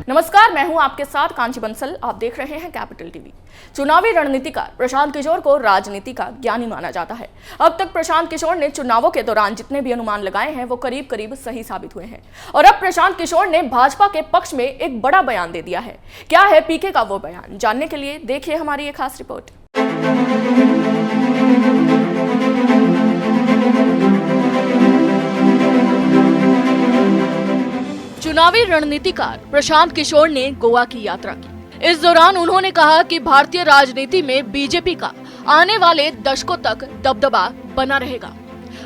नमस्कार, मैं हूं आपके साथ कांची बंसल। आप देख रहे हैं कैपिटल टीवी। चुनावी रणनीतिकार प्रशांत किशोर को राजनीति का ज्ञानी माना जाता है। अब तक प्रशांत किशोर ने चुनावों के दौरान जितने भी अनुमान लगाए हैं वो करीब करीब सही साबित हुए हैं। और अब प्रशांत किशोर ने भाजपा के पक्ष में एक बड़ा बयान दे दिया है। क्या है पीके का वो बयान, जानने के लिए देखिए हमारी एक खास रिपोर्ट। चुनावी रणनीतिकार प्रशांत किशोर ने गोवा की यात्रा की। इस दौरान उन्होंने कहा कि भारतीय राजनीति में बीजेपी का आने वाले दशकों तक दबदबा बना रहेगा।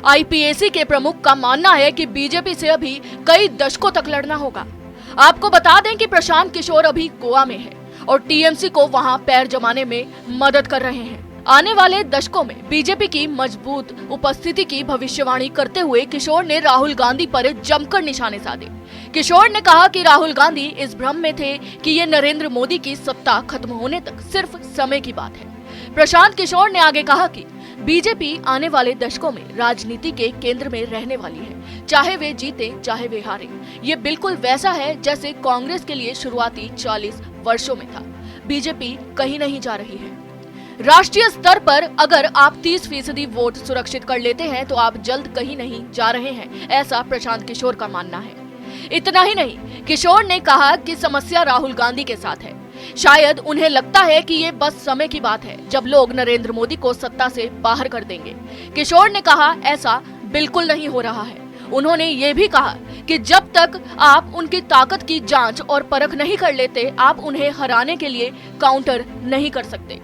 आईपीएसी के प्रमुख का मानना है कि बीजेपी से अभी कई दशकों तक लड़ना होगा। आपको बता दें कि प्रशांत किशोर अभी गोवा में है और टीएमसी को वहां पैर जमाने में मदद कर रहे हैं। आने वाले दशकों में बीजेपी की मजबूत उपस्थिति की भविष्यवाणी करते हुए किशोर ने राहुल गांधी पर जमकर निशाने साधे। किशोर ने कहा कि राहुल गांधी इस भ्रम में थे कि ये नरेंद्र मोदी की सत्ता खत्म होने तक सिर्फ समय की बात है। प्रशांत किशोर ने आगे कहा कि बीजेपी आने वाले दशकों में राजनीति के केंद्र में रहने वाली है, चाहे वे जीते चाहे वे हारे। ये बिल्कुल वैसा है जैसे कांग्रेस के लिए शुरुआती 40 वर्षों में था। बीजेपी कहीं नहीं जा रही है। राष्ट्रीय स्तर पर अगर आप 30% वोट सुरक्षित कर लेते हैं तो आप जल्द कहीं नहीं जा रहे हैं, ऐसा प्रशांत किशोर का मानना है। इतना ही नहीं, किशोर ने कहा कि समस्या राहुल गांधी के साथ है। शायद उन्हें लगता है कि ये बस समय की बात है जब लोग नरेंद्र मोदी को सत्ता से बाहर कर देंगे। किशोर ने कहा ऐसा बिल्कुल नहीं हो रहा है। उन्होंने ये भी कहा कि जब तक आप उनकी ताकत की जांच और परख नहीं कर लेते, आप उन्हें हराने के लिए काउंटर नहीं कर सकते।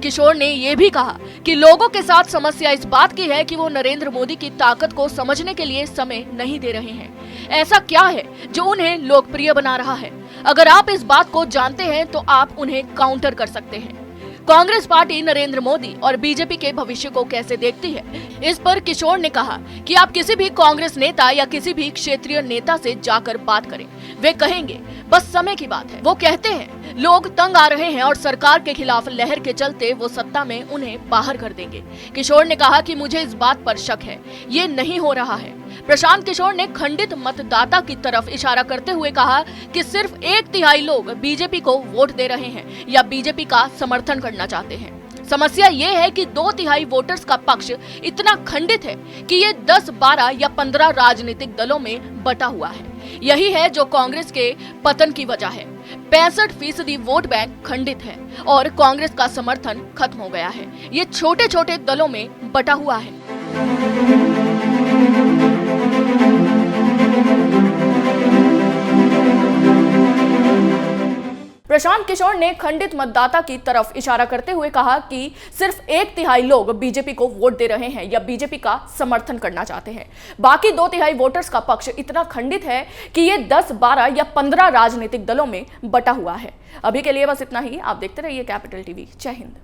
किशोर ने यह भी कहा कि लोगों के साथ समस्या इस बात की है कि वो नरेंद्र मोदी की ताकत को समझने के लिए समय नहीं दे रहे हैं। ऐसा क्या है जो उन्हें लोकप्रिय बना रहा है? अगर आप इस बात को जानते हैं तो आप उन्हें काउंटर कर सकते हैं। कांग्रेस पार्टी नरेंद्र मोदी और बीजेपी के भविष्य को कैसे देखती है, इस पर किशोर ने कहा कि आप किसी भी कांग्रेस नेता या किसी भी क्षेत्रीय नेता से जाकर बात करें, वे कहेंगे बस समय की बात है। वो कहते हैं लोग तंग आ रहे हैं और सरकार के खिलाफ लहर के चलते वो सत्ता में उन्हें बाहर कर देंगे। किशोर ने कहा कि मुझे इस बात पर शक है, ये नहीं हो रहा है। प्रशांत किशोर ने खंडित मतदाता की तरफ इशारा करते हुए कहा कि सिर्फ 1/3 लोग बीजेपी को वोट दे रहे हैं या बीजेपी का समर्थन करना चाहते हैं। समस्या ये है कि 2/3 वोटर्स का पक्ष इतना खंडित है कि ये 10, 12 या 15 राजनीतिक दलों में बटा हुआ है। यही है जो कांग्रेस के पतन की वजह है। 65% वोट बैंक खंडित है और कांग्रेस का समर्थन खत्म हो गया है। ये छोटे छोटे दलों में बटा हुआ है। प्रशांत किशोर ने खंडित मतदाता की तरफ इशारा करते हुए कहा कि सिर्फ 1/3 लोग बीजेपी को वोट दे रहे हैं या बीजेपी का समर्थन करना चाहते हैं। बाकी 2/3 वोटर्स का पक्ष इतना खंडित है कि ये 10, 12 या 15 राजनीतिक दलों में बटा हुआ है। अभी के लिए बस इतना ही। आप देखते रहिए कैपिटल टीवी। जय हिंद।